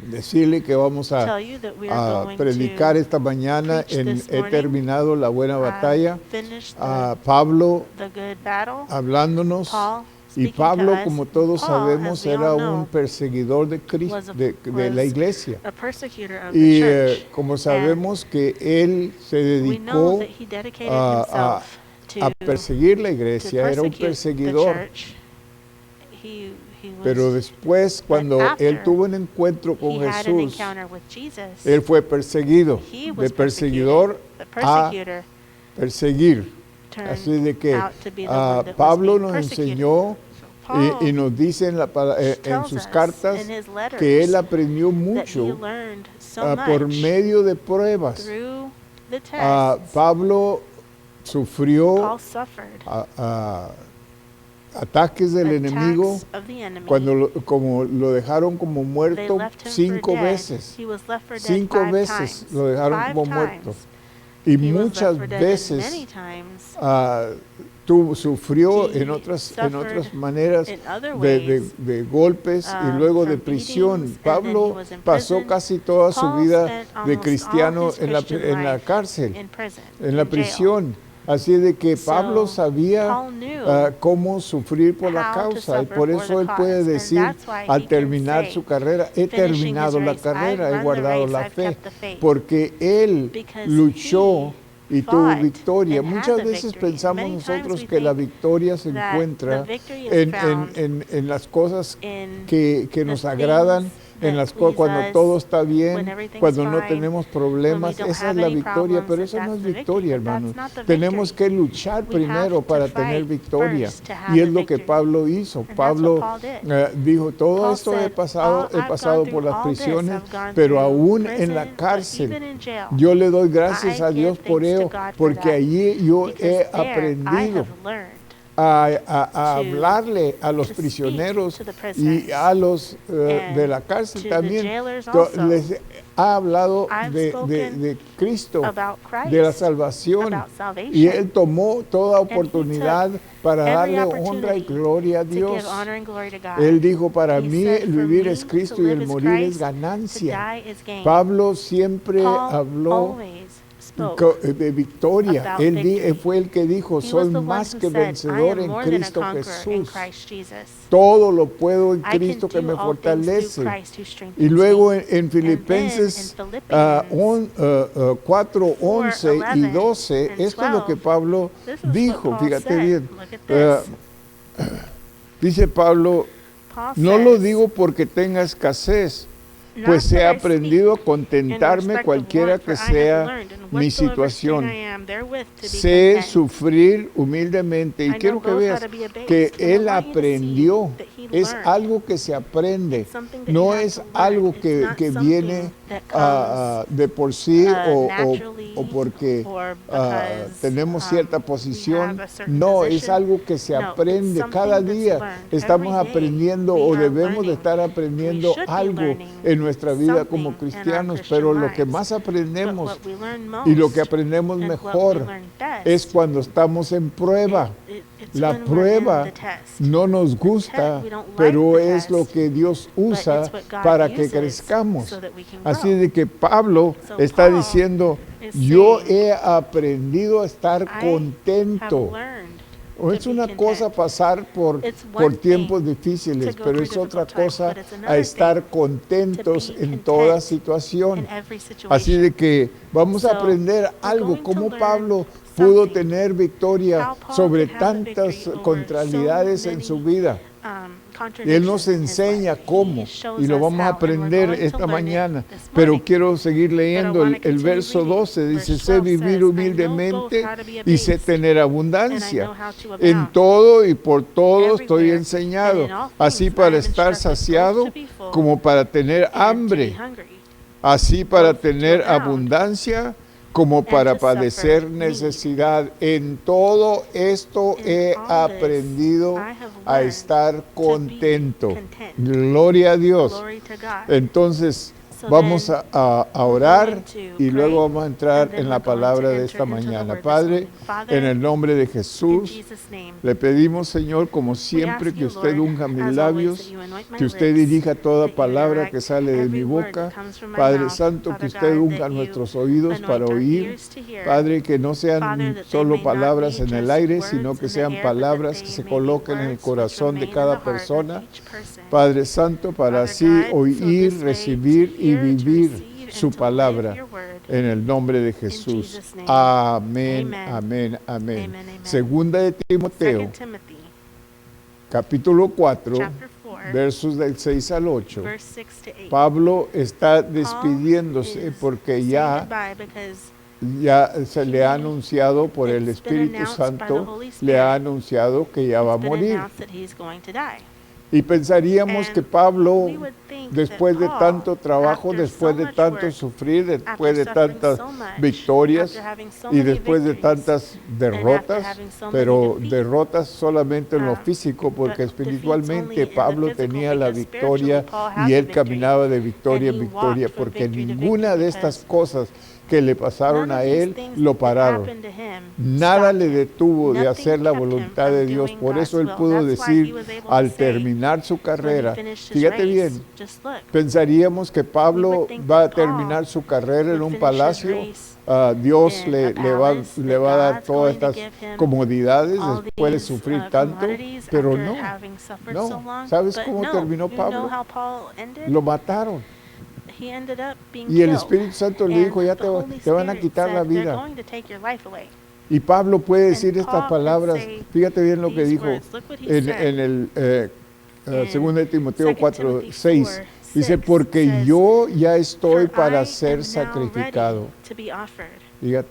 decirle que vamos tell you that we are a going predicar to esta mañana preach en this He morning. terminado la buena batalla. Finish Pablo the good battle. hablándonos, Paul y speaking Pablo, to us. como todos Paul, sabemos, as we era all un know, perseguidor de Cristo, was de la iglesia. a persecutor of Y the church. como sabemos que él se We know dedicó that he dedicated a himself a to perseguir la to iglesia, era un persecute the perseguidor. church. He Pero was después, cuando él after tuvo un encuentro con he had an Jesús, encounter with Jesus. él fue perseguido, He de was perseguidor persecuted. The a persecutor perseguir. turned Así de que out to be the one that was Pablo being nos persecuted. enseñó So Paul y nos dice en tells sus us cartas in his letters que él aprendió that he mucho learned so por much medio de pruebas. through the tests. Pablo sufrió Paul suffered ataques del enemigo attacks of the enemy. cuando como lo dejaron como They muerto left him 5 for dead. veces. He was left for dead 5 5 veces times. lo dejaron 5 como times. muerto. Y He was left muchas for dead, and veces many times sufrió he en otras suffered maneras in other de, ways, de golpes y luego de from prisión. beatings, and then he Pablo was in pasó prison. casi toda su Paul vida spent de almost cristiano all his en Christian la life cárcel, in prison, en la in jail. prisión. Así de que So, Pablo sabía Paul knew cómo sufrir por la how to causa, y suffer por for eso the él puede cause. And decir that's why he al can terminar say, su carrera, he finishing terminado his la race, carrera, I've he run the guardado race, la I've fe, kept the faith. porque él Because luchó y tuvo fought victoria. and had Muchas the veces victory. pensamos Many times nosotros we que la think victoria se that encuentra the victory is found en las cosas in que the nos things agradan, en that las cosas please cuando us, todo está when bien, everything's cuando no fine, tenemos when we problemas. don't Esa es have la any victoria, problems, pero that eso no that's es the victory, victoria, but that's hermanos. not the Tenemos victory. que luchar We primero have to para tener fight victoria. first to have Y es the lo que victory. Pablo hizo. And that's Pablo what Paul did. dijo, todo Paul esto he said, pasado I've por gone las through all this, prisiones, I've gone pero through aún en la prison, but cárcel. even in jail, Yo le doy gracias I a Dios give por thanks to ello, God for porque that, allí yo because he there I aprendido have learned a to hablarle a los speak prisioneros to the y prisoners a los de and la cárcel to the también. jailers also. Les ha hablado I've spoken de Cristo, about Christ, de la salvación, about y salvation. él tomó toda he oportunidad took para every darle honra y opportunity gloria a to Dios. give honor and glory to God. Él dijo, para He mí said, el "For vivir me es to Cristo y live el is morir es Christ, to ganancia. die is gain." Pablo siempre Paul habló always spoke de victoria. about Él victory. fue el que dijo, He soy was the one más who que said, "I vencedor am en more than a Cristo conqueror in Jesús. Christ Jesus. Todo lo puedo en I can Cristo que do me all things through fortalece." Christ who strengthens Y luego me. en Filipenses And then in Philippians 4, 11 y 4:11 12, and esto es lo que 12, Pablo this is what dijo, Paul fíjate said. bien. Look at this. Dice Pablo, Paul no lo says, digo porque tenga escasez, "Not pues he that I aprendido a speak in contentarme respect of cualquiera want, que for I have sea learned in mi whatsoever state situación. I am, therewith to be Sé content." sufrir humildemente. Y I know quiero que both how veas to be abased, que and I él want you to see aprendió. that he Es learned. algo que se aprende. It's something that No you have es to learn. algo It's que not something viene that comes, de por sí naturally, o porque or because, tenemos cierta we posición. have a certain No, es position. algo que se No, it's aprende. something Cada that's día learned. estamos Every day aprendiendo we o are debemos de learning. estar aprendiendo We should be algo learning en nuestra vida something como in our cristianos, Christian pero lo que lives. más But aprendemos what we learn most y lo que aprendemos and what we mejor learn best, es cuando estamos en prueba. it's La when we're in prueba the test. no nos gusta, we don't like pero the es lo test, que Dios but usa it's what God para que uses crezcamos. so that we can Así grow. de que Pablo So está Paul diciendo, is yo saying, he aprendido a estar I have contento. learned O to es be una content. cosa pasar It's por one tiempos thing difíciles, to go pero through es otra difficult times, cosa but it's a another estar thing contentos to be en content toda situación. in every situation. Así de que vamos a So, aprender we're algo, going to cómo learn Pablo pudo something. tener victoria How Paul sobre could have the tantas victory over contrariedades so en su many, vida. Y Él nos contradictions in his enseña life. cómo, He shows y lo us vamos a how, and we're aprender going to esta learn it mañana. this Pero morning. quiero seguir leyendo wanna el continue verso reading. 12, dice, Verse sé 12 vivir says, "I know humildemente both how to be y sé abased, tener and I abundancia. know how to En abound. todo y por todo estoy Everywhere, enseñado, and in all así things I para am estar instructed both saciado to be full como para tener and to be hambre, hungry, así para both to tener abound abundancia como para to suffer padecer need. necesidad. En todo esto In he all this aprendido I have a learned estar to be contento. content. Gloria a Dios. Glory to God. Entonces, So So Vamos then a orar going to y pray, luego vamos a entrar and then en la we're going to palabra de enter esta into the mañana. word this Padre, morning. Father, en el nombre de in Jesús, Jesus' name, le pedimos, Señor, como we siempre, ask que you, usted Lord, unja mis as always, that labios, you anoint my que usted lips, dirija toda that you palabra que direct sale de mi every word boca. that comes from my Padre mouth. Santo, que Father usted God, unja that you nuestros oídos para anoint our oír. ears to hear. Padre, que no Father, sean that they solo may not palabras be en el just aire, sino words que in the sean air, but that palabras que they se may be coloquen en el words which corazón de remain in cada the heart of persona. each person. Padre Santo, para Father así God, so oír, this way recibir to y hear, to vivir receive, su and to live palabra. your word. En el nombre de In Jesús. Jesus' name. Amén, Amen. amén, amén. Amen, amen. Segunda de Timoteo, 2 Timothy, capítulo 4, chapter 4, versos del 6 al 8. verse 6 to 8. Pablo está Paul despidiéndose is porque saying ya goodbye because se le ha anunciado por el it's been Espíritu announced by the Santo, Holy le ha Spirit. anunciado que ya va a it's been morir. announced that he's going to die. Y pensaríamos And que Pablo, we would think después that de Paul, tanto trabajo, after después so de much tanto work, sufrir, después after de suffering tantas so much, victorias after having so y many después de victories, tantas and after derrotas, having so many pero defeats, derrotas solamente en lo um, físico, porque but defeats espiritualmente only in the Pablo physical, tenía la because spiritually victoria Paul had y the él victory, caminaba de victoria and en he victoria, walked from porque victory to ninguna victory de estas because cosas que le pasaron none a of these él things lo that pararon. happened to him Nada stopped le him. detuvo de Nothing hacer la kept him voluntad from de Dios. doing Por eso God's él will. pudo That's why decir he was able al to say terminar su when he carrera, finished his fíjate race, bien, just look, pensaríamos que we would Pablo think va a that Paul terminar su carrera en would un finish his palacio, race Dios in a le va palace, le that va a dar God's todas going to estas give him comodidades all después de these sufrir tanto, commodities pero after no, having suffered no. so long. ¿Sabes But cómo no, terminó you know Pablo? how Paul ended? Lo mataron. He ended up being Y el killed. Espíritu Santo le And dijo, ya the Holy te van a Spirit quitar la said, they're vida. going to take your life away. Y Pablo puede And decir estas Paul could palabras, say fíjate bien lo que these dijo words. Look what he said en el in 2 de Timoteo 2 4, Timothy 6. 4, Dice, 6 porque says, yo ya estoy "For para I ser am now sacrificado. ready to be offered." Fíjate.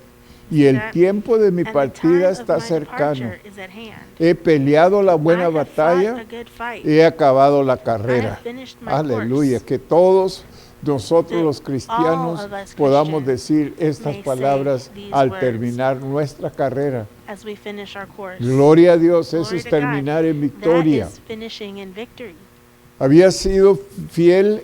Y el that? tiempo de mi And the time partida of está my cercano. departure is at hand. He peleado la I buena have fought batalla, a good fight. he acabado la I carrera. have finished my Aleluya. course. Que todos nosotros That los cristianos all of us podamos Christians decir estas may say palabras these al words terminar nuestra carrera. as we finish our course. Gloria a Dios, eso Glory es to God. terminar en That victoria. is finishing in victory. Había sido fiel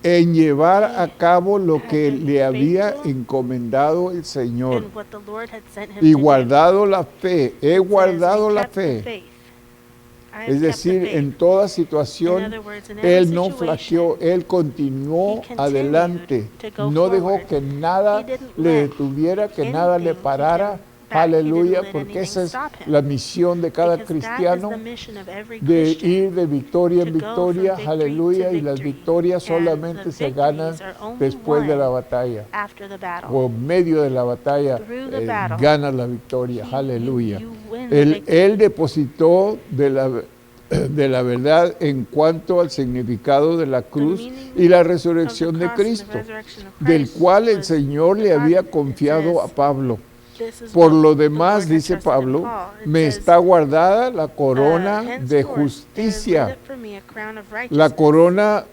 en llevar a cabo lo que been le había faithful encomendado el Señor. And what the Lord had sent him Y to do. guardado la fe, he It says, guardado "I la kept the fe. faith." I have Es kept the decir, faith. en toda In situación, other words, in every Él no situation, flaqueó, Él continuó He continued adelante. to go No dejó forward. que nada He didn't le let detuviera, que nada le anything parara. keep him back. He Aleluya, didn't let porque anything esa es stop him. la misión de cada Because that is cristiano, the mission of every de Christian, ir de victoria en to go from victoria, victory aleluya, to y las victory. victorias And solamente the se ganan victories are only después de la won batalla. after the battle. O en medio de la batalla Through the battle, ganas la victoria, you aleluya. win the victory. Él depositó de la verdad en cuanto al significado de la cruz meaning y la of the resurrección de cross and the Cristo, resurrection of del Christ cual el was Señor le God. había It confiado a says, Pablo. "This is Por what lo the demás, Lord had dice trusted in Pablo, Paul." It me says, está guardada la corona de henceforth there is laid justicia, up for me a crown of la righteousness, corona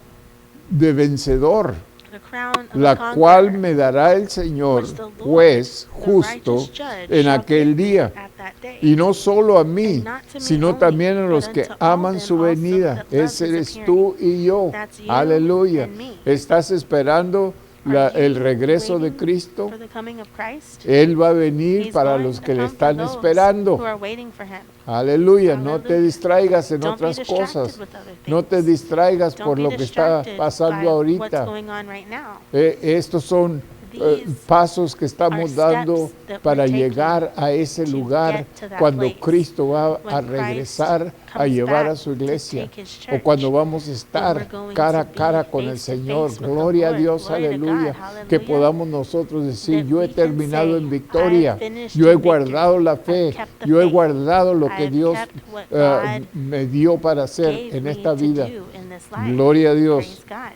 de vencedor, the crown of a la cual conqueror, me dará el Señor, which the Lord, juez the justo, righteous judge, en shall aquel give me día. at that day. Y no solo a mí, And not to me sino only, también a but los que unto all aman them su also venida. that love Ese his eres appearing. tú y yo. That's you Aleluya. and me. ¿Estás esperando Are el you regreso de waiting Cristo? for the coming of Christ? Él va a venir He's para going los to que le come for están those esperando. who are waiting for him. Aleluya. No te Hallelujah. distraigas en Don't be otras distracted cosas. with other No te things. distraigas Don't por be lo que está distracted pasando by what's ahorita. going on right now. Estos son These pasos que estamos are dando steps that para we're taking llegar a ese to lugar get to that cuando place. Cristo va a When regresar Christ a comes llevar a back su to iglesia take his o church, cuando vamos a when estar we're going cara a to be cara con el face to Señor. face with the Gloria a Lord. Dios, Glory to aleluya. God, Que hallelujah. podamos nosotros decir, That yo he we can terminado say, en "I victoria, have finished yo he in victory. guardado la I've fe, kept the yo he faith. guardado lo I que have Dios kept what God me dio para hacer gave en me esta to vida." do in this life." Gloria a Dios. Praise God.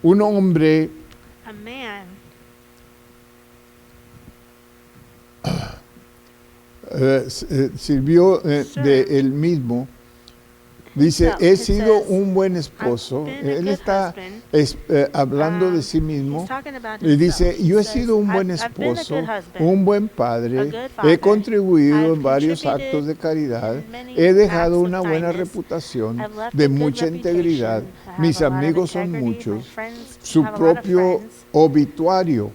Un hombre A man sirvió de él mismo Dice, himself. he It sido says, un buen esposo. "I've been a Él good está husband." hablando de sí He's mismo. talking about Y dice, himself. yo he He says, sido un buen I've been a esposo, good husband, un buen a padre, good he father. contribuido I've en varios contributed actos de caridad, in many he dejado acts of una buena kindness. reputación, I've left de a good mucha integridad, reputation. I mis have a lot of amigos son integrity. My muchos, friends su have a lot of propio friends. obituario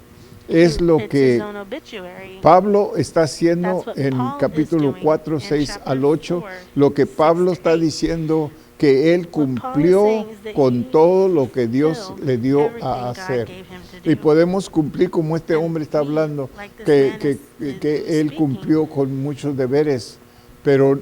es lo It's his que own obituary. Pablo está haciendo That's what en Paul is capítulo doing 4, in 6 chapter al 8, 4, lo que 6 Pablo to está 8. diciendo que él What Paul is cumplió saying is that con he todo lo que Dios fulfilled le dio everything a God hacer. gave him to Y do. podemos cumplir como este And hombre está we, hablando, like this que, man que, is que él speaking, cumplió con muchos deberes, pero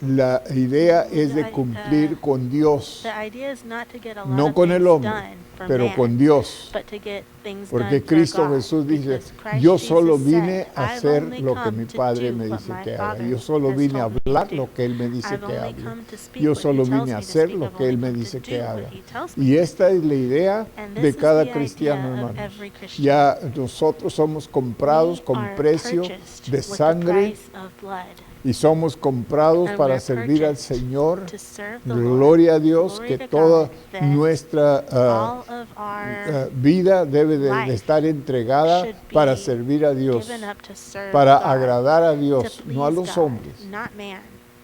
la idea es de The- cumplir con Dios, The idea is not to get a lot no of con el things hombre, done for pero man, con Dios. but to get things Porque done for Cristo God. Jesús dice, Because Christ yo Jesus solo said, vine a "I've hacer only lo que come mi to Padre do me what dice my que haga. Father Yo solo has vine a told me to hablar do. lo que Él me dice I've que only hable. come to speak Yo what he solo tells vine a me to hacer speak. lo I've que Él only me come to dice do que what haga. he tells me Y to esta do. es la idea And de this is cada the cristiano, idea of hermanos. every Christian. Ya nosotros somos comprados We con are precio purchased de with the sangre price of blood. y somos comprados And para we're servir al purchased Señor. to serve the Lord. Gloria a Dios, Glory que to toda God, that nuestra all of our vida debe de life estar entregada should be para servir a Dios, given up to serve para God, agradar a to Dios, no a please los God, hombres. not man.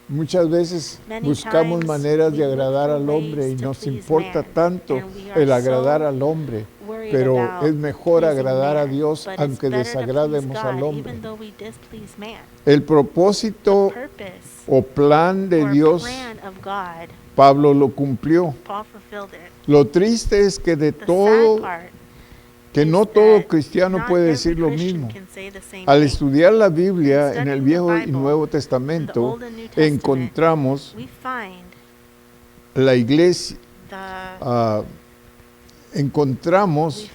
Muchas veces Many buscamos times maneras de we look agradar for al hombre ways y to nos please importa man, tanto and we are el agradar so al hombre, worried pero about es mejor pleasing agradar a man, Dios but it's aunque better to please desagrademos al God hombre. even though we displease man. El The propósito purpose o plan de or Dios, plan of God, Pablo lo cumplió. Paul fulfilled it. Lo triste es que de The sad todo, part que is no todo that cristiano not puede every decir lo Christian mismo. can say the same Al thing. estudiar la Biblia en el studying the Viejo y Bible, Nuevo in the Testamento, Old and New Testament, encontramos we find la iglesia, the encontramos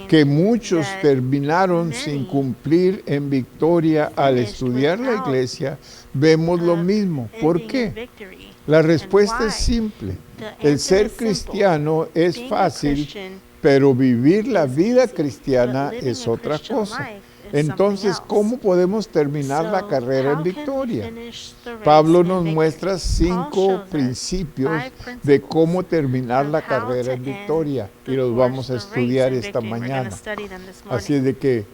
que muchos that terminaron many sin cumplir en victoria al finished estudiar la without, iglesia. Vemos lo mismo. ¿Por ending qué? in victory. La respuesta why? es simple. The El answer ser is simple. cristiano es Being a fácil, Christian pero vivir la is vida easy, cristiana but living es a otra Christian cosa. life is Entonces, something ¿cómo else. podemos terminar la So, carrera en how can we victoria? finish the race Pablo in nos victory? muestra Paul 5 shows us principios 5 de principles cómo terminar of la how carrera to en end victoria y the los course, vamos a the race estudiar in esta victory. We're mañana. gonna study them this Así morning. es de que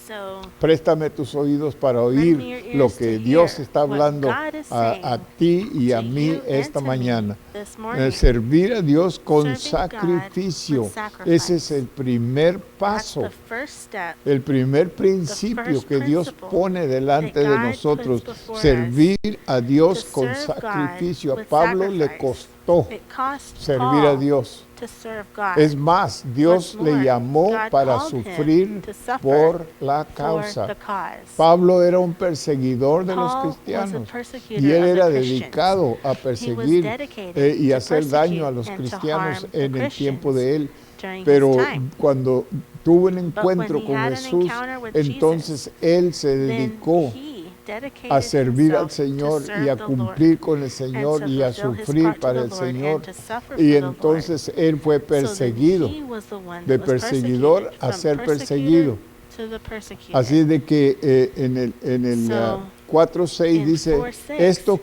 So, préstame tus oídos para lend me oír your lo ears que to Dios hear está what hablando God is a saying ti y a to mí you esta and to me mañana. this morning. Servir a Dios con Serving God sacrificio. with sacrifice. Ese es el primer That's paso. the first step. El primer principio first que Dios principle pone delante that de God nosotros, puts before servir a Dios to con serve God sacrificio. A with Pablo le sacrifice. costó It cost servir a Paul Dios. to serve God. Es más, Dios What's le more, llamó God para called him sufrir to suffer por la for causa. the cause. Pablo era un perseguidor de los Paul was a cristianos persecutor y él of the era Christians. dedicado a He was perseguir dedicated y to hacer daño a persecute los and to cristianos harm the en el tiempo Christians de él. during Pero his time. cuando tuvo un But encuentro when he con had an Jesús, encounter with entonces él se Then dedicó he dedicated a servir al himself Señor to y serve a the cumplir Lord con el and Señor to y a fulfill his sufrir part to para the el Lord Señor. and to suffer Y for the Lord. entonces él fue So then perseguido, he was the one de that was perseguidor persecuted, a from ser persecutor perseguido. to the persecuted. Así es de que en el So, 4:6 in dice, 4:6, esto it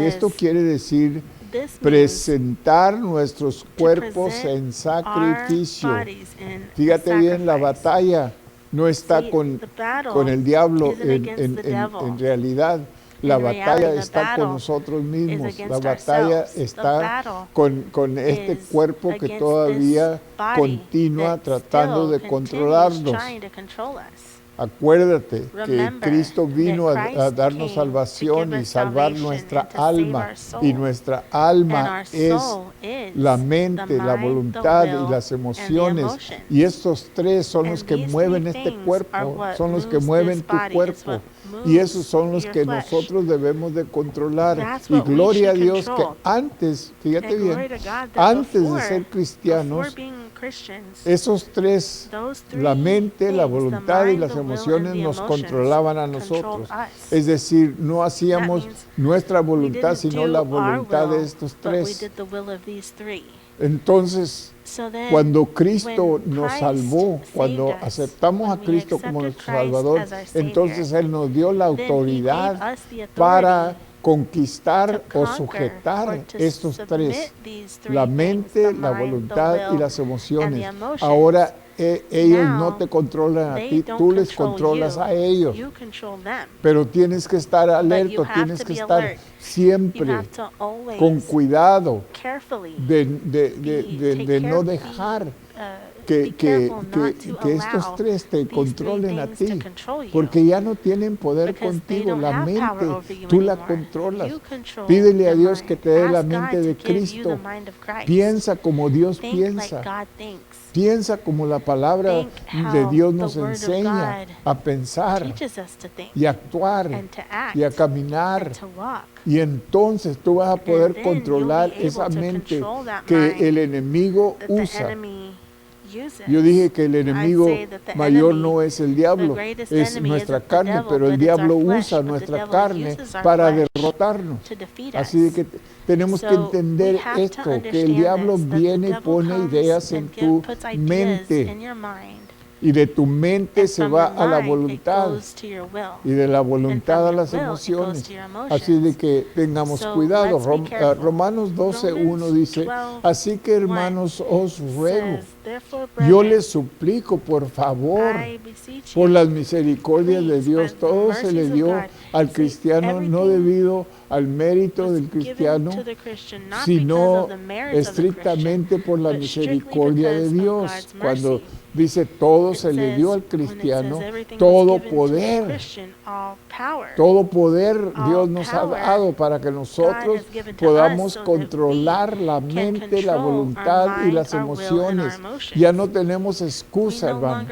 says, quiere decir This means presentar nuestros to cuerpos present en sacrificio. our bodies in Fíjate bien, la sacrifice. batalla no está See, con the battle el diablo isn't against the devil. en realidad. La In batalla reality, the está con battle nosotros mismos. is La against batalla ourselves. The está battle con este is cuerpo que against todavía this body continúa that tratando still de continues controlarnos. trying to control us. Acuérdate que Remember Cristo vino that a Christ darnos came salvación to give y us salvar salvation nuestra and to save alma. our soul. Y nuestra And alma our es soul is la the mente, la mind, voluntad the y will, las and the emociones. emotions. Y estos tres son los And que these mueven three este things are cuerpo, what son los que moves mueven this tu body, is cuerpo. what Y moves esos son los your que flesh. nosotros debemos de controlar. That's Y what we gloria a should Dios que control. antes, fíjate And bien, glory to God that antes de before, ser cristianos, before being Christians, esos tres, those three la mente, la things, the voluntad y mind, las the will, and emociones the nos emotions, controlaban a controlled nosotros. us. Es decir, no hacíamos means nuestra We voluntad, didn't sino do la our voluntad de will, estos but we tres. did the will of these three. Entonces, So then, cuando Cristo when nos Christ salvó, saved cuando us, aceptamos a when we Cristo como accepted nuestro Christ Salvador, as our Savior, entonces Él nos dio la then He autoridad gave us the para authority conquistar to o conquer sujetar or to estos tres, submit these three la things, mente, the la mind, the voluntad y will, las and emociones. the emotions. Ahora ellos no Now, te controlan a they ti, don't tú les control controlas you. a ellos. You control them. Pero tienes que estar But alerta, you have tienes to que be estar alert. You siempre have to always con cuidado carefully de no dejar que estos tres te controlen a ti, porque ya no tienen poder contigo, la mente, tú la controlas. Pídele a Dios que te dé la mente de Cristo. Piensa como Dios piensa. Piensa como la palabra de Dios nos enseña a pensar y a actuar y a caminar. Y entonces tú vas a poder controlar esa mente que el enemigo usa. Yo dije que el enemigo mayor no es el diablo, es nuestra carne, pero el diablo usa nuestra carne para derrotarnos. Así de que tenemos que entender esto, que el diablo viene y pone ideas en tu mente. Y de tu mente se va a la voluntad y de la voluntad a las emociones. Así de que tengamos cuidado. Romanos 12:1 dice, así que hermanos os ruego, yo les suplico por favor, por las misericordias de Dios, todo se le dio al cristiano no debido al mérito del cristiano, sino estrictamente por la misericordia de Dios. Cuando dice todo se le dio al cristiano, todo poder Dios nos ha dado para que nosotros podamos controlar la mente, la voluntad y las emociones. Ya no tenemos excusa, hermano.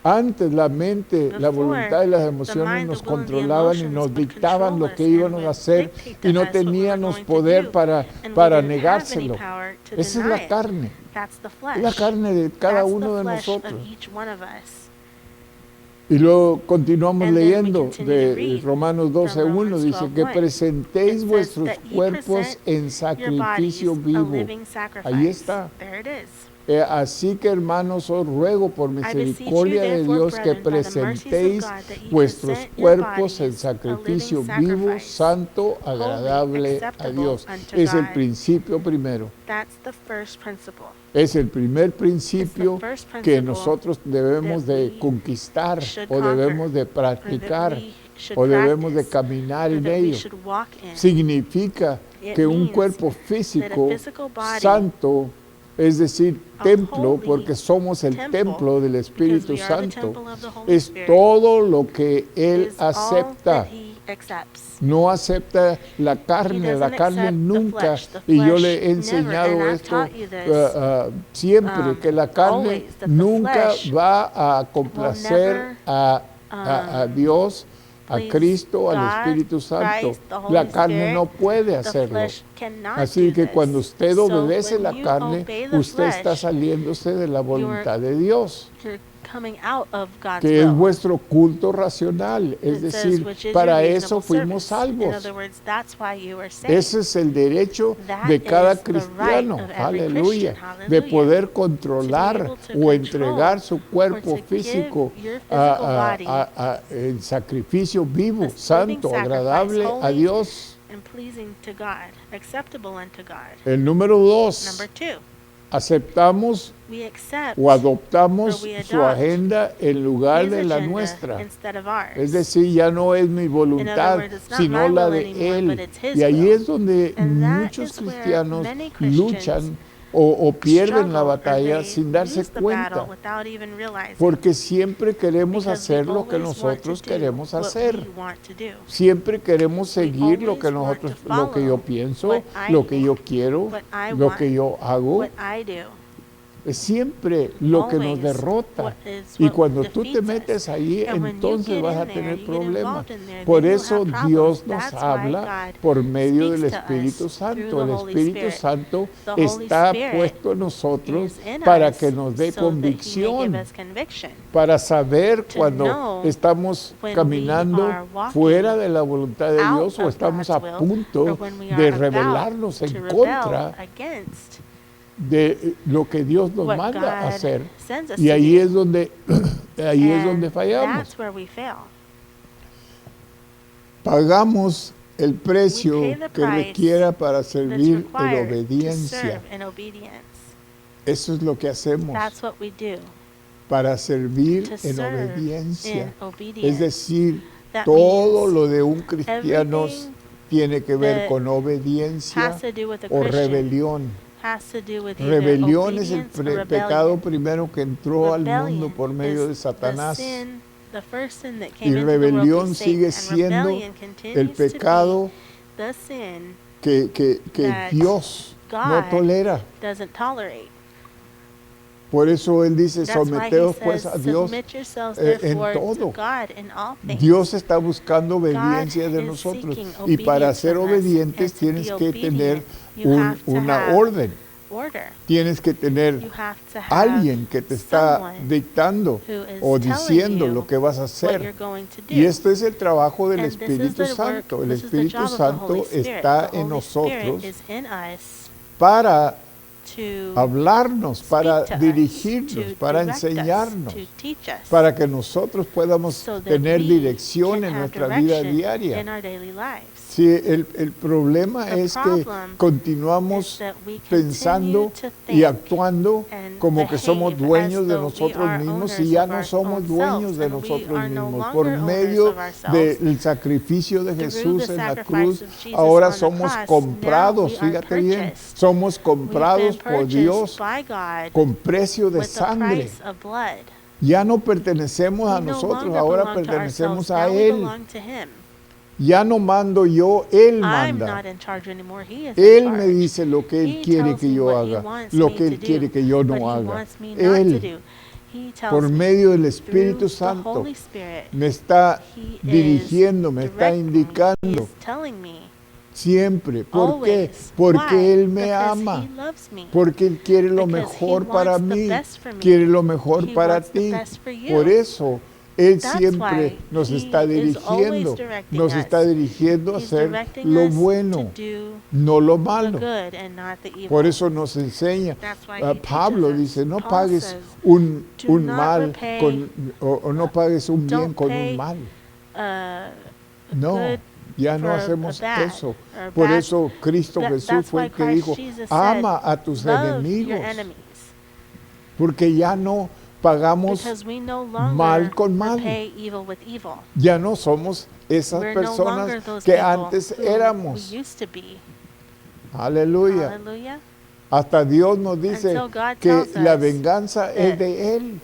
Antes la mente, la voluntad y las emociones nos controlaban y nos dictaban lo que íbamos a hacer y no teníamos poder para negárselo. Esa es la carne. Es la carne de cada uno de nosotros. Y luego continuamos leyendo de Romanos 12:1, dice que presentéis vuestros cuerpos en sacrificio vivo. Ahí está. Así que hermanos, os ruego por misericordia de Dios que presentéis vuestros cuerpos en sacrificio vivo, santo, agradable a Dios. Es el principio primero. Es el primer principio que nosotros debemos de conquistar o debemos de practicar o debemos de caminar en ello. Significa que un cuerpo físico santo, es decir, templo, porque somos el templo del Espíritu Santo, es todo lo que Él acepta. No acepta la carne nunca, y yo le he enseñado esto siempre, que la carne nunca va a complacer a Dios, a Cristo, al Espíritu Santo. La carne no puede hacerlo. Así que cuando usted obedece la carne, usted está saliéndose de la voluntad de Dios, que es vuestro culto racional. Es decir, para eso fuimos salvos. Ese es el derecho de cada cristiano, aleluya, de poder controlar o entregar su cuerpo físico en sacrificio vivo, santo, agradable a Dios. El número 2. Aceptamos o adoptamos su agenda en lugar de la nuestra. Es decir, ya no es mi voluntad, sino la de Él. Y ahí es donde muchos cristianos luchan o pierden la batalla sin darse cuenta, porque siempre queremos hacer lo que nosotros queremos hacer. Siempre queremos seguir lo que yo pienso, lo que yo quiero, lo que yo hago. Es siempre lo que nos derrota. Y cuando tú te metes ahí, entonces vas a tener problemas. Por eso Dios nos habla por medio del Espíritu Santo. El Espíritu Santo está puesto en nosotros para que nos dé convicción, para saber cuando estamos caminando fuera de la voluntad de Dios o estamos a punto de rebelarnos en contra de lo que Dios nos manda a hacer. Y ahí es donde fallamos. Pagamos el We precio pay the que price requiera para that's servir en required to obediencia. serve in obedience. Eso es lo que hacemos That's what we do, para servir to en serve obediencia. in Es obedience. decir, That todo means lo de un cristiano everything tiene que ver that con obediencia has to do with a o Christian rebelión. has to do with either Rebelión es el obedience or pecado rebellion. primero que entró al mundo Rebellion por medio de is Satanás. the first sin that Y came into the world rebelión through sigue Satan. And siendo rebellion el continues to pecado be the sin que that Dios no God tolera. doesn't tolerate. Por eso Él dice, That's why he someteos pues says, a Dios submit yourselves en therefore to todo. God in all things. Dios está buscando obediencia God de is nosotros. seeking Y para obedience ser from us, obedientes and to tienes be que tener obedient, you have to una have orden. order. Tienes que tener You have to have alguien que te está someone dictando who is o telling diciendo you lo que vas a what you're hacer. going to do. Y esto es el trabajo del And this is Espíritu the work, Santo. El this is the Espíritu job of the Santo Holy Spirit. está The en Holy nosotros Spirit is in us para to hablarnos, para speak to us, dirigirnos, to para direct us, enseñarnos, to teach us, para que nosotros podamos so that tener we dirección can en have nuestra vida direction diaria. in our daily lives. Sí, el problema The es que problem is continuamos that we pensando continue to y think actuando and como que somos behave dueños as de though we nosotros are mismos owners y ya of no our somos own dueños selves, de and we nosotros are no mismos. longer Por owners medio of ourselves. del sacrificio de Through Jesús the en la sacrifice cruz, of Jesus ahora on the somos cross, comprados, now we are fíjate bien, purchased. somos We've comprados been por purchased Dios by God con precio de with the sangre. price of blood. Ya no pertenecemos a We no nosotros, longer ahora belong to pertenecemos ourselves, a now we Él. belong to Him. Ya no mando yo, Él I'm manda. not in charge anymore, He is in Él me charge. dice lo que Él He quiere tells que me yo what He haga, wants lo me que Él to quiere do, que yo what no He haga. wants me not to Él, do. He tells por me medio del through Espíritu the Santo, Holy Spirit, me está He dirigiendo, is me está directing, He indicando is telling me siempre. ¿Por qué? always. Porque Why? Él me Because ama. He loves me. Porque Él quiere lo Because He mejor para wants the mí, best for me. quiere lo mejor He para wants the ti. best for you. Por eso Él That's siempre why nos He está is dirigiendo, always directing nos us. está dirigiendo a He's hacer directing lo us bueno, to do no lo the malo. good and not the evil. Por eso nos enseña. That's why He Pablo teaches us. dice, no Paul pagues says, un "Do not mal repay, o no pagues un bien don't con pay, un mal. No, No, ya no for hacemos a bad eso. or Por bad. eso Cristo Jesús That's fue why el que Christ dijo, Jesus ama said, a tus love enemigos. your enemies. Porque ya no pagamos Because we no mal longer con mal. repay evil with evil. Ya no somos esas We're no longer personas those que people antes who éramos. we used to be. Aleluya. Hallelujah. Hasta Dios nos dice Until God que tells la us venganza es that de Él.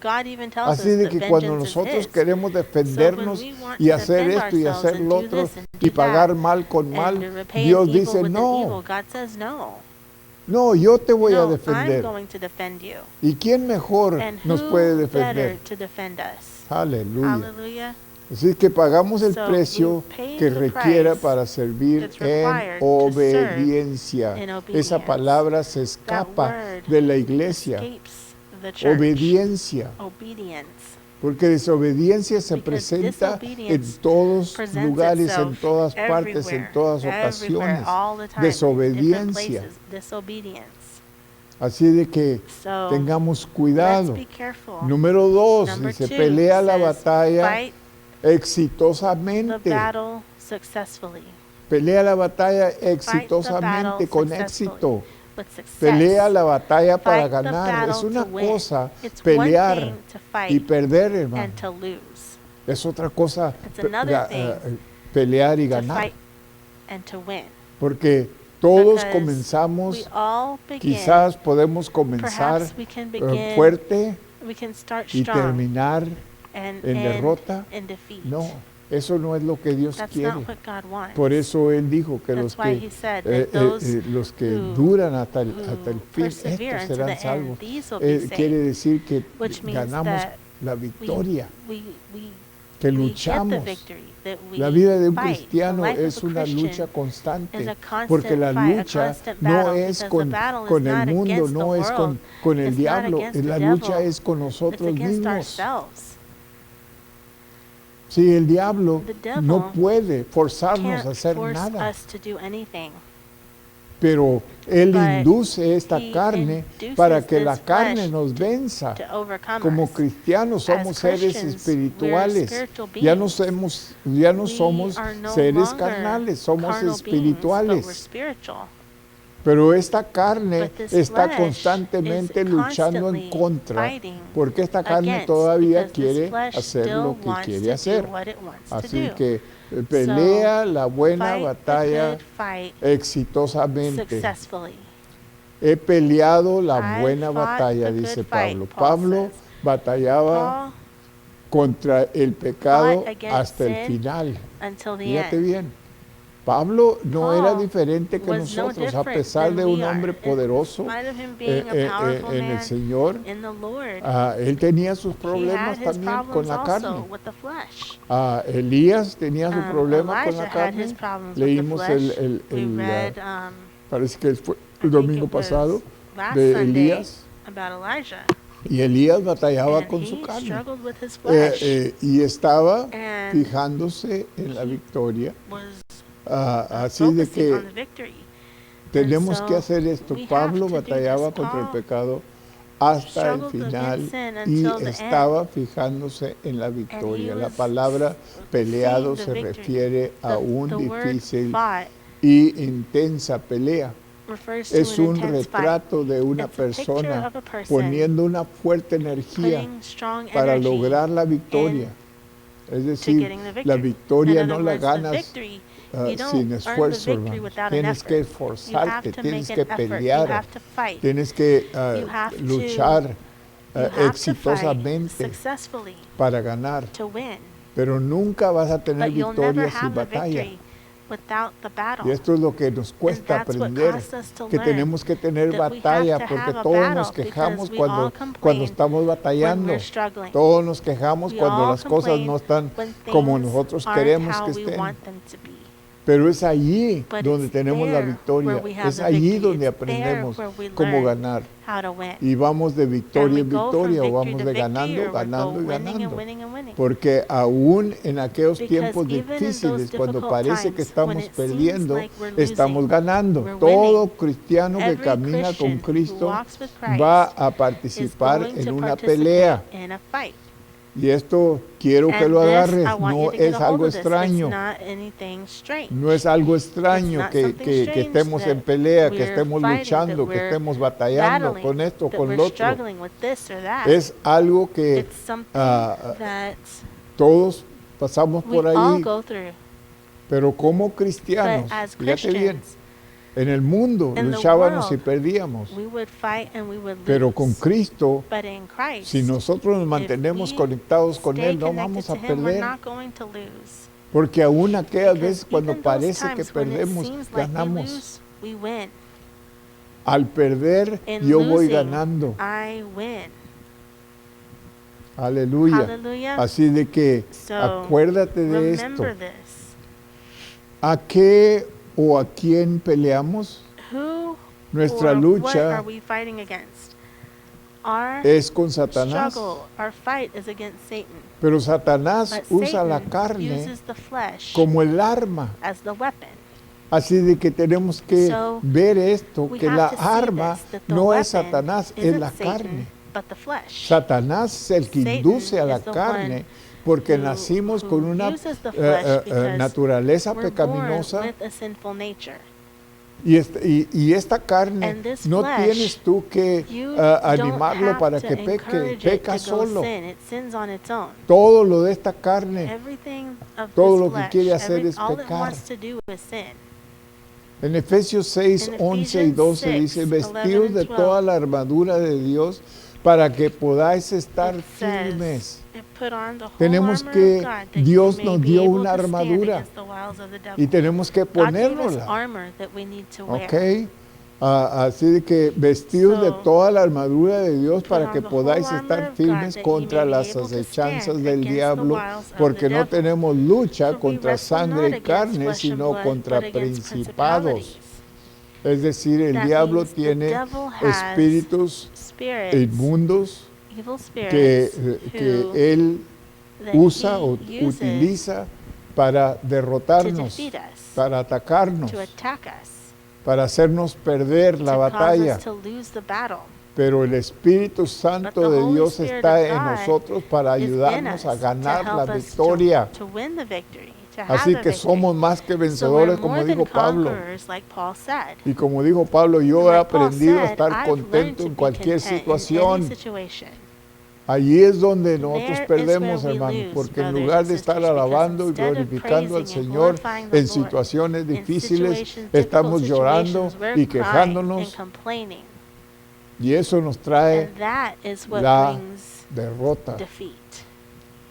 God even tells Así us de that que cuando vengeance is nosotros His. queremos defendernos So when we want y to hacer defend esto y ourselves hacer and lo do otro this and y do pagar that, mal con and mal, to repay Dios an evil dice with an evil, no, God says no. no, yo te voy a No, I'm defender. going to defend you. ¿Y quién mejor And nos who puede better defender? to defend us? Aleluya. Hallelujah. Así que pagamos el So precio we pay que the requiera price para servir that's en required to serve obediencia. in Esa obedience. palabra se That escapa word de la iglesia. escapes the church. Obediencia. Obedience. Porque desobediencia se Because presenta en disobedience todos presents lugares, en itself todas partes, en everywhere, todas everywhere, ocasiones. all the time, in different Desobediencia. places. Disobedience. Así de que So, tengamos let's cuidado. be careful. Número 2, Number dice, 2 pelea la says, batalla fight the exitosamente. battle successfully. Pelea la batalla Fight the exitosamente, battle con successfully, éxito. with success. Pelea la batalla para Fight the ganar. Es battle una to win. cosa It's one pelear thing to fight y perder, hermano. and to lose. Es otra cosa It's another thing pelear y To ganar. fight and to win. Porque todos Because comenzamos, we all begin, quizás podemos comenzar perhaps we can begin, fuerte we can start y strong terminar and en end derrota. in defeat. No, eso no es lo que Dios That's quiere. not what God wants. Por eso Él dijo que That's los why que, He said that those los que who- duran hasta el who fin, persevere estos unto serán the salvos. end, these will be Quiere saved, decir que which means ganamos that la victoria, we que get the luchamos. victory, that we La vida de un fight. cristiano The life of es a una Christian lucha constante, is a constant porque la fight, a lucha constant no battle, es because con, the battle is con not el mundo, against the no es world. con el It's not diablo, against la the lucha devil. es con It's nosotros against mismos. ourselves. Sí, el diablo The devil no puede forzarnos Can't a hacer force nada. us to do anything. Pero Él But induce esta he carne induces para que la this carne flesh nos venza. to overcome Como us. cristianos somos As seres Christians, espirituales. we're spiritual Ya no beings. somos We are no seres longer carnales, somos carnal beings, but we're espirituales. spiritual. Pero esta carne But this está flesh constantemente is luchando en constantly contra, fighting porque esta carne against, todavía because this quiere flesh hacer still lo que wants quiere to hacer. do what it wants to Así do. que pelea la buena Fight the batalla good fight exitosamente. successfully. He peleado la I've buena fought batalla, the dice good fight, Pablo. Paul Pablo says. batallaba Paul contra el pecado fought against hasta el sin final. until the Fíjate end. bien. Pablo no Paul era diferente que was no nosotros, a different pesar than de we un are. hombre In poderoso spite of him being a powerful en el man Señor. in the Lord, Él tenía sus he problemas had his también con problems la also carne. with the flesh. Elías tenía su problema con Elijah la had his carne. problems with the Leímos flesh. We read, parece que fue I el think domingo it was pasado, last de Sunday, Elías. about Elijah. Y Elías batallaba And con su he carne. struggled with his flesh. Y estaba And fijándose en la victoria. was Así de focusing on que the victory. tenemos And que so hacer esto. we have Pablo to do batallaba this. contra el Paul pecado hasta el struggled final against sin y until the estaba fijándose en la victoria. La was palabra peleado seeing the se victory. refiere a The una word difícil fought y intensa pelea. refers to Es an un intense fight. retrato de una It's a picture persona of a person poniendo una fuerte energía putting strong para energy lograr la victoria. Es to decir, getting the la victory. victoria In no other la words, the ganas victory, you don't sin earn the esfuerzo, victory hermano. without an Tienes que effort. You have esforzarte, to tienes make que an effort. You pelear, have to fight. tienes que You have to- luchar You have to fight exitosamente successfully para ganar. to win. Pero nunca vas a tener But you'll never victoria sin have the batalla. victory without the battle. Y esto es lo que nos cuesta And that's what aprender, costs us to que learn, tenemos que tener that we have batalla, to porque have a todos nos battle, quejamos because we cuando all complain estamos when batallando, we're struggling. todos nos quejamos We cuando all las cosas complain no están when como things nosotros aren't queremos how que we estén. want them to be. Pero es allí But donde it's tenemos la there victoria, where we have es the allí victory. donde It's there aprendemos where we cómo learn ganar. how to win. Y vamos de And victoria we en go from victoria, o victory vamos to de victory, ganando, or we ganando go y winning and ganando. winning and winning. Porque aún en aquellos Because tiempos even in those difíciles, cuando difficult parece que times, when estamos it seems perdiendo, like we're losing, estamos ganando. we're Todo winning. cristiano que Every camina con Christian who Cristo walks with Christ va a is participar going en to una participate pelea. in a fight. Y esto quiero que And lo this, agarres, I want no you to get es a hold algo of this. extraño. It's not anything strange. No es algo extraño not que, something que strange estemos en that pelea, que we're estemos fighting, luchando, that que we're estemos batallando battling, con esto, that con we're lo otro. struggling with this or that. Es algo que It's something that todos pasamos we por all ahí, go through. pero como cristianos, But as fíjate bien, Christians, en el mundo in the luchábamos y world, perdíamos, we would fight and we would pero lose. con Cristo, But in Christ, si nosotros nos mantenemos we conectados con stay Él, no connected vamos to a Him, we're perder, not going to lose. porque aún aquellas Because veces cuando even those parece que times when it perdemos, seems like we ganamos. lose, we win. Al perder, In yo voy losing, ganando. I win. Aleluya. Hallelujah. Así de que So, acuérdate de esto. remember this. ¿A qué o a quién peleamos? Who Nuestra or what lucha are we fighting against? Our es con Satanás, struggle, our fight is against Satan. pero Satanás But usa la Satan carne uses the flesh como el arma. as the weapon. Así de que tenemos que So, ver esto, We que have la to see arma this, that the no es weapon Satanás, es isn't la Satan, carne. but the flesh. Satanás es el que Satan induce a la is the carne one porque who- nacimos who con una uses the flesh because naturaleza We're born pecaminosa with a sinful nature. y esta carne And this no flesh, tienes tú que You animarlo don't para have que to peque, encourage peca it to go solo. sin. It sins on its own. Todo lo de esta carne, Everything of todo this lo que flesh, quiere hacer es all it pecar. wants to do is sin. en Efesios 6, In 11 y 12 Ephesians dice, 6, vestidos 11 de and 12, toda la armadura de Dios para que podáis estar It says, firmes. put on the whole Tenemos armor que- of God, that Dios you may nos be dio able una to stand armadura against the wiles of the devil. Y tenemos que God gave us ponérnosla. armor that we need to wear. ¿Ok? Así de que vestidos de So, toda la armadura de Dios para on que the podáis whole estar armor of firmes God, that ye contra may be las able to acechanzas stand del against the diablo, wiles of porque the no devil. tenemos lucha For we contra wrestle sangre not y against carne, flesh and sino blood, contra but against principados. principalities. Es decir, el That diablo means the tiene devil has espíritus spirits, inmundos evil que, spirits, que who él that usa he o uses utiliza para to derrotarnos, defeat us, para atacarnos. to attack us. para hacernos perder la to cause batalla. us to lose the battle. Pero el Espíritu Santo But the de Holy Dios Spirit está of en God nosotros para is in ayudarnos us a to ganar la help us victoria. to win the victory, to have Así the que victory. somos más que So we're vencedores, como more than dijo Pablo. conquerors, like Paul said. Y como dijo Pablo, yo he Like Paul aprendido a said, estar I've learned contento to en be cualquier content in any situación. situation. Allí es donde nosotros There is perdemos, where we hermano, lose, porque en brothers lugar and de estar sisters, because alabando y instead of glorificando al praising and Señor glorifying the en Lord, situaciones in difíciles, situations, estamos difficult llorando situations, we're y crying and quejándonos, complaining. y eso nos trae And that is what la brings derrota. defeat.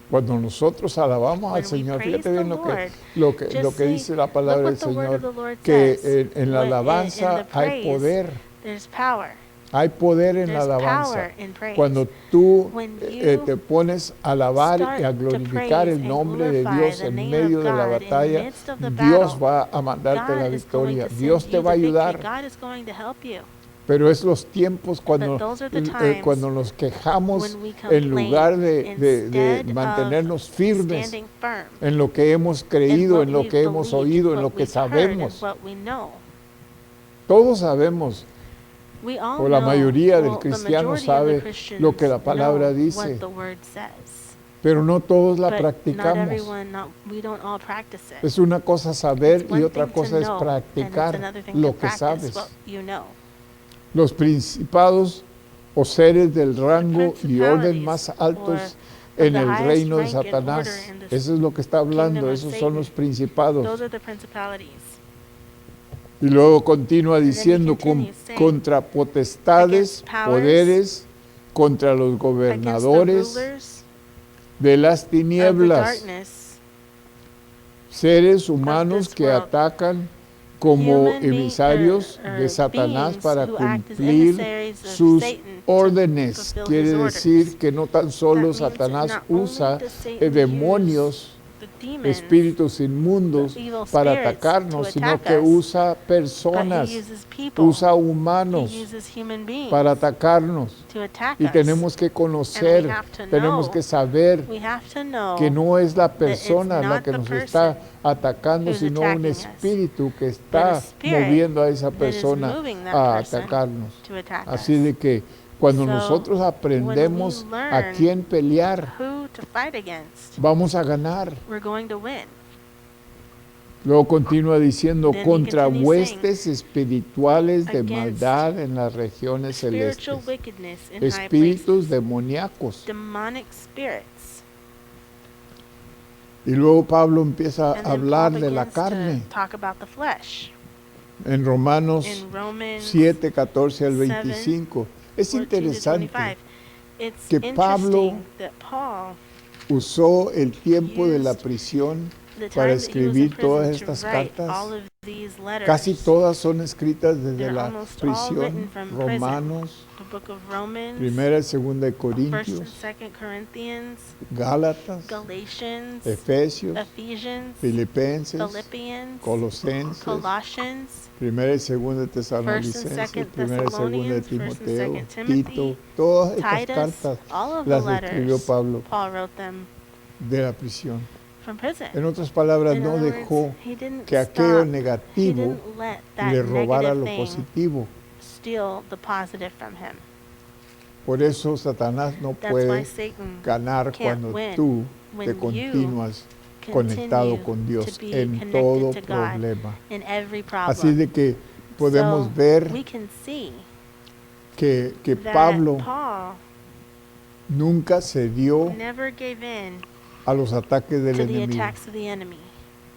Cuando nosotros alabamos al When we Señor, praise fíjate the bien Lord, lo just que say, dice la look palabra what del the word Señor, of the Lord que says. en la When- in alabanza the hay praise, poder. there's power. Hay poder en la There's alabanza. power in praise. Cuando tú When you te pones a alabar y a start to glorificar praise el and nombre de glorify Dios the en name medio of de la God in the batalla, midst of the Dios battle, va a mandarte la God is going victoria. to Dios send te you va a the victory. ayudar. God is going to help you. Pero es los tiempos cuando, But those are the times cuando nos quejamos when we en lugar complain de instead mantenernos of firmes standing firm en lo que hemos in creído, what en lo we've que hemos believed, oído, en what lo que we've heard, and sabemos. what we know. Todos sabemos, We all o la know, mayoría del well, the cristiano majority of the sabe Christians lo que la palabra know dice, what the word says. pero no todos la But not practicamos. everyone, we don't all practice it. Es una cosa saber It's y one otra thing to cosa es know, and it's practicar another thing lo to que practice sabes. what you know. Los principados o seres del rango y orden más altos en el reino de Satanás. Eso es lo que está hablando, esos son los principados. Those are the principalities. Y luego continúa then he diciendo continues saying, contra potestades, against powers, poderes, contra los Against the gobernadores rulers de las of the tinieblas, darkness, seres humanos this que world, atacan como human emisarios or de Satanás beings para who act as cumplir emissaries of sus Satan to órdenes. fulfill Quiere his decir orders. que no tan solo That means Satanás not only usa does Satan demonios, the demons, espíritus inmundos the evil para spirits atacarnos, to sino attack que us, usa but personas, he uses people, usa he humanos uses human beings para atacarnos. to attack Y us. tenemos que conocer, have to tenemos know, que saber We have to know que no es la it's persona la not que the nos person está atacando, who's sino un attacking us, espíritu que but a está spirit moviendo a esa that is persona moving that a person atacarnos. to attack Así us. de que cuando So, nosotros aprendemos when we a learn quién pelear, Who to fight against, vamos a ganar. we're going to win. Luego continúa diciendo Then he contra continues huestes espirituales de against maldad en las regiones Spiritual celestes, wickedness in high espíritus places, demoníacos. demonic spirits. Y luego Pablo empieza And a then hablar Paul de la begins carne to talk about the flesh. en Romanos In Romans 7, 14 al 7, 25. Es 14 to interesante 25. It's que Pablo interesting that Paul, usó el tiempo de la used prisión the para time that he was in escribir todas prison to estas write cartas. all of these letters. Casi todas son escritas desde They're la almost all prisión. written from prison. Romanos, The book of Romans, Primera y Segunda de 1st and Corintios, 2nd Corinthians, Gálatas, Galatians, Efesios, Ephesians, Filipenses, Philippians, Colosenses, Colossians, Primera y Segunda de 1st and Tesalonicenses, 2nd Primera y Segunda de Thessalonians, 1st and Timoteo, 2nd Timothy, Tito, todas estas Titus, cartas all of the las escribió letters, Pablo Paul wrote them de la prisión. from prison. En otras palabras, In no other dejó words, he didn't que aquello stop. He negativo didn't let that le robara lo negative thing positivo. steal the positive from him. Por eso Satanás no That's why puede Satan ganar can't cuando win tú when te you continúas conectado continue con to Dios be en connected todo to God problema. in every Así problem. de que podemos So, ver we can see que that Pablo Paul nunca cedió never gave in a los ataques del to the enemigo. attacks of the enemy.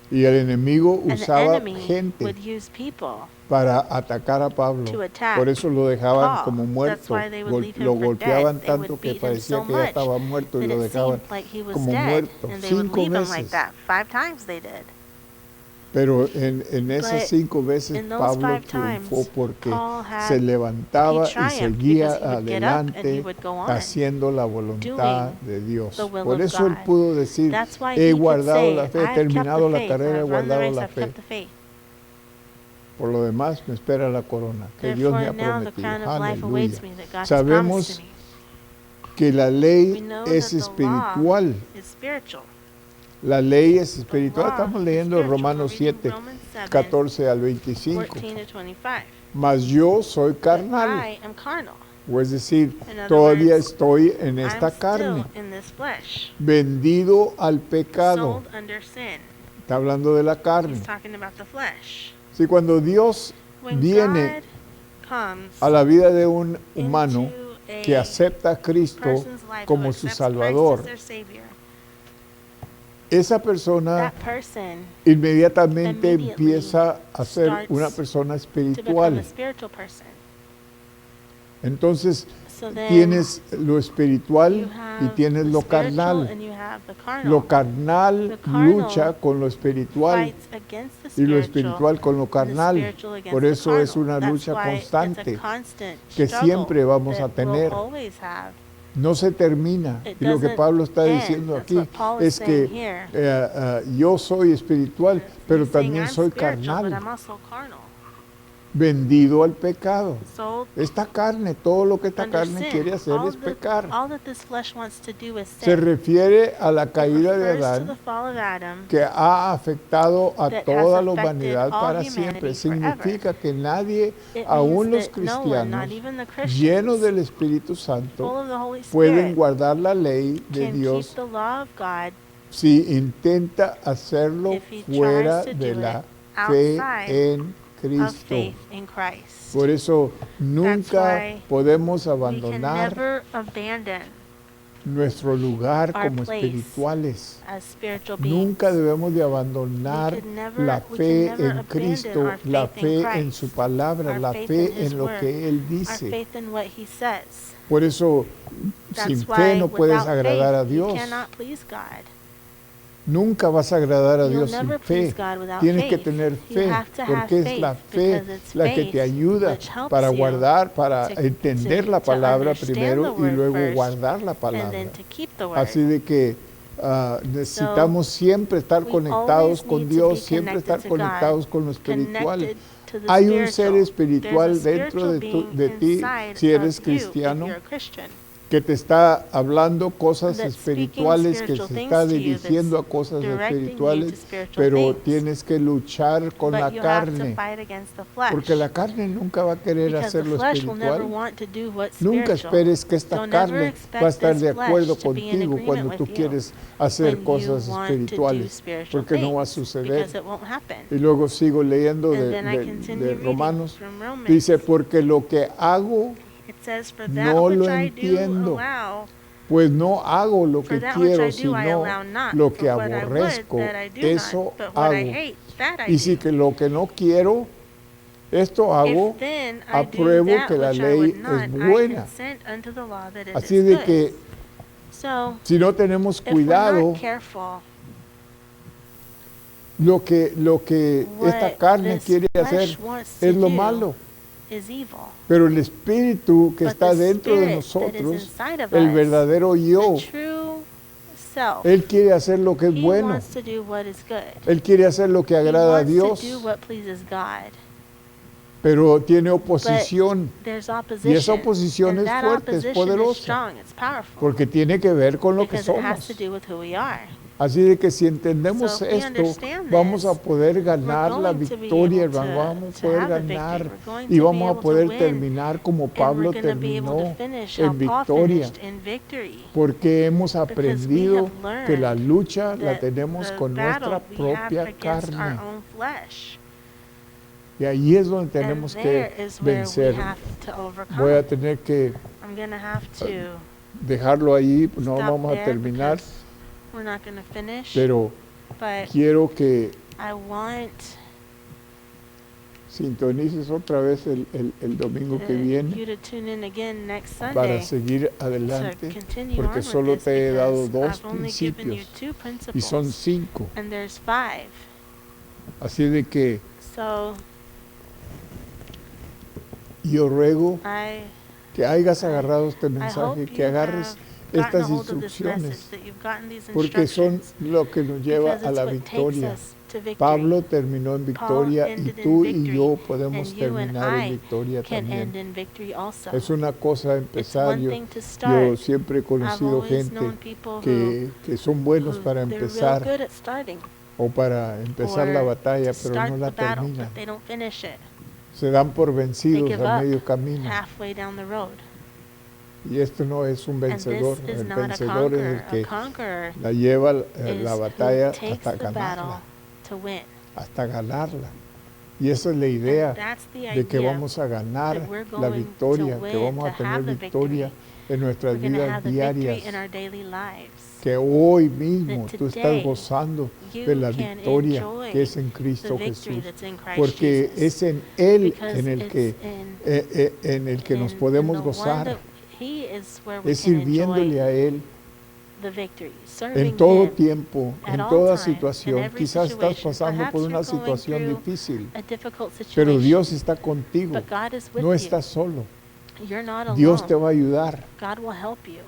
Y el enemigo And the usaba enemy gente would use people para atacar a Pablo. to attack Por eso lo dejaban Paul. como That's muerto. why they would leave him Lo for golpeaban dead. They would tanto que beat him parecía so que ya much estaba muerto y that lo it dejaban seemed like he was como dead, muerto. and they would 5 leave him like veces. that. 5 times they did. Pero en esas But 5 veces in those Pablo 5 triunfó times, porque Paul had- se levantaba he y triumphed seguía because he would get up and he adelante would go on, haciendo la voluntad doing de Dios. the will Por of eso él God. pudo decir, That's why he he could guardado say, la fe, he I've kept terminado the la faith, carrera, he I've run the guardado race, la I've fe. kept the faith. Por lo demás me espera la corona que Dios me Therefore ha now the crown prometido. of life Aleluya. awaits me that God has Sabemos promised to me. que la We ley know es that the law espiritual, is spiritual, La ley es espiritual. law Estamos is leyendo spiritual. Romanos We're reading 7, Romans 7, 14 al 25. 14 to 25. Mas yo soy But carnal. I am carnal. O es decir, In other todavía words, estoy en I'm esta carne, still in this flesh, vendido al pecado. sold under sin. Está hablando de la carne. He's talking about the flesh. Si cuando Dios When viene God comes a la vida de un humano into que a acepta a Cristo person's life who como su accepts Salvador, Christ as their Savior, esa persona that person inmediatamente immediately empieza a ser starts una persona to become espiritual. a spiritual person. Entonces So then tienes lo you espiritual y have tienes the lo spiritual carnal. and you have the carnal. Lo carnal The carnal lucha con lo espiritual fights against the y lo spiritual espiritual con lo and the carnal. spiritual against Por the eso es carnal. una That's lucha why it's constante a constant que struggle siempre vamos a that tener. we'll always have. No se termina. It Y lo que doesn't Pablo está end. diciendo That's aquí what Paul is es que saying here. yo soy espiritual, pero He's saying, también I'm soy spiritual, but carnal, I'm also carnal. vendido al pecado. Sold Esta carne, todo lo que esta under carne sin. quiere hacer es pecar. All that this flesh wants to do is Se sin. refiere a la It caída de refers to the Adán, fall of Adam, que ha afectado a that toda has la affected humanidad all para humanity siempre. forever. Significa que nadie, It aún means los that no one, not cristianos, even the Christians, llenos del Espíritu full Santo, of the Holy pueden Spirit, guardar la ley de can Dios keep the law of God si intenta hacerlo if he fuera tries to de do la it fe outside en of Cristo. faith in Christ. Por eso nunca why podemos We can abandonar never abandon nuestro lugar our como place espirituales. as spiritual beings. Nunca debemos de abandonar We can never- la we fe can never en abandon Cristo, our la faith in fe en Christ, su palabra, our la faith fe in His en lo word, que Él Our dice. faith in what He says. Por eso, That's sin why fe no puedes without agradar a faith, you Dios. cannot please God. Nunca vas a agradar a You'll Dios sin never fe. please God without Tienes que faith. tener You fe, have to have porque es faith, la fe because it's la que faith te ayuda which helps para you guardar, para to- entender la to palabra understand primero the y word luego first, guardar la and palabra. then to keep the word. Así de que necesitamos siempre estar we conectados always con need to Dios, be siempre connected estar to God, conectados con lo espiritual. connected to the Hay un ser spiritual. espiritual There's a dentro de, spiritual de being ti, inside si eres of you, cristiano, if you're a Christian, que te está hablando cosas that's espirituales, que speaking se spiritual está things to you, dirigiendo a that's cosas directing you espirituales, to spiritual pero things. tienes que luchar con but la you have to carne, fight against the flesh. porque la carne nunca va a querer because hacer the lo flesh will never espiritual. want to do what's Nunca spiritual. esperes que esta So never carne expect va a estar this de acuerdo flesh to be in contigo agreement cuando with tú you quieres hacer when cosas you want to do espirituales, spiritual porque no va a things, suceder. because it won't happen. Y luego sigo leyendo And de, then I de- continue de reading Romanos. from Romans. Dice, porque lo que hago, It says, for that no which lo I do entiendo. allow, pues no hago lo for que that which I quiero, do I sino allow not, lo for que what I would aborrezco, that I do eso not, but what I hago. hate, that I Y si do. que lo que no quiero, esto hago, If then I do apruebo that que la which I ley would not, es I buena. consent unto the law that it Así is de good. que So, si no tenemos if we're cuidado, not careful, lo que esta what carne this quiere flesh hacer wants to es lo do malo. is evil. Pero el espíritu que But está the dentro de spirit that is nosotros, inside of el us, verdadero yo, the true self, él quiere hacer lo que es he bueno. wants to do what is good. Él quiere hacer lo que He agrada a wants Dios, to do what pleases God. pero tiene oposición. There's Y opposition. esa oposición and es that fuerte, es opposition is poderosa, strong, it's powerful. porque tiene que ver con lo que because it has somos. to do with who we are. Así de que si entendemos So if we esto, understand vamos this, a poder ganar we're la going to be victoria, able hermano. to- Vamos a to poder have the victory. ganar We're going y to be vamos a able to poder win, terminar como And Pablo we're going to be able to terminó finish en how Paul victoria, finished in victory. porque hemos aprendido have learned que la lucha la That tenemos the con nuestra battle we have propia against our carne. own flesh. Y ahí es donde And tenemos there que is where we vencer. have to overcome. Voy a tener que I'm going to have to dejarlo ahí, no stop vamos a there terminar, because we're not going to finish. pero But quiero que I want sintonices otra vez el domingo que you viene to tune in again next para Sunday seguir to adelante, continue on porque with solo this te he dado because dos I've only given you principios two y principles son 5. and there's 5. Así de que So yo ruego I que hayas agarrado este hope mensaje, you que agarres gotten a estas hold of this message, instrucciones, that you've gotten these porque son instructions, lo que nos lleva because a it's la what takes victoria. us to victory. Pablo terminó en Paul victoria y ended in tú y victory, yo podemos and you and terminar en I victoria can también. end in victory also. Es una cosa It's empezar. one Yo thing to start. yo siempre he I've conocido always gente known people que son buenos para they're real empezar good at starting o para empezar la or batalla, to pero start no la the battle, terminan. but they don't finish it. Se dan por They vencidos give a up medio camino. halfway down the road. Y esto no es un And vencedor. this is El not a vencedor es el conqueror. A que conqueror la lleva is la who batalla takes hasta the battle ganarla, to win. hasta ganarla. Y esa es la idea And that's the de que idea vamos a ganar that we're la going victoria, to que win, vamos a to tener have the victoria victory. en nuestras We're going to vidas have the victory diarias. in our daily lives. Que hoy mismo That tú estás today gozando you de la can victoria enjoy que es en the Cristo victory Jesús, that's in Christ porque Jesus. es en Él Because en el it's que en el que nos in podemos the one gozar, that He is where we es can sirviéndole enjoy a Él the victory, en serving todo Him tiempo, at en all toda times, in situación. every Quizás estás situation. pasando Perhaps por una you're going situación through difícil, a difficult pero situation, Dios está contigo, but God is with no you. estás solo. You're not alone. Dios te va a ayudar God will help you.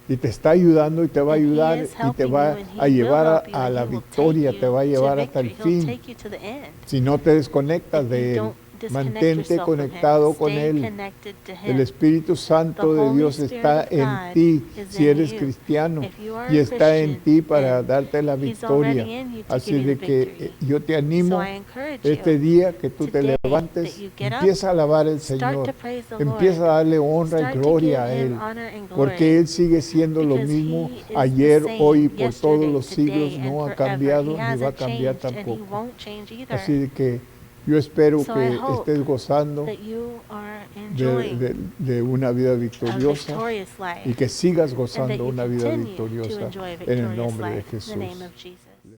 y te está ayudando y te va a And He ayudar is y te helping va you, and He a will llevar help you, a and la He will victoria, take te va a you llevar to hasta el victory. He'll fin. take you to the end. Si no te desconectas If de you Él, don't disconnect mantente yourself from Him, conectado con stay Él. connected to El Him. Espíritu Santo The de Holy Dios Spirit está of en God ti is si in eres you. cristiano If you are y a está en Christian, ti para then darte la He's victoria. already in you to Así give you de the que victory. yo te So animo I encourage este you día que tú te today levantes, that you get up, empieza a alabar al start Señor, to praise the empieza a Lord, darle honra y start to gloria give a Him Él, honor and porque glory, Él sigue siendo lo because mismo He is the ayer, same hoy y por todos yesterday, los siglos, today, and no ha forever. cambiado He ni va a hasn't cambiar changed, and He tampoco. won't change either. Así de que yo espero So I que hope estés gozando that you are de, enjoying de una vida a victoriosa victorious y life, que sigas and that gozando you una vida continue to victoriosa enjoy a en el victorious nombre de life in the name Jesús. of Jesus.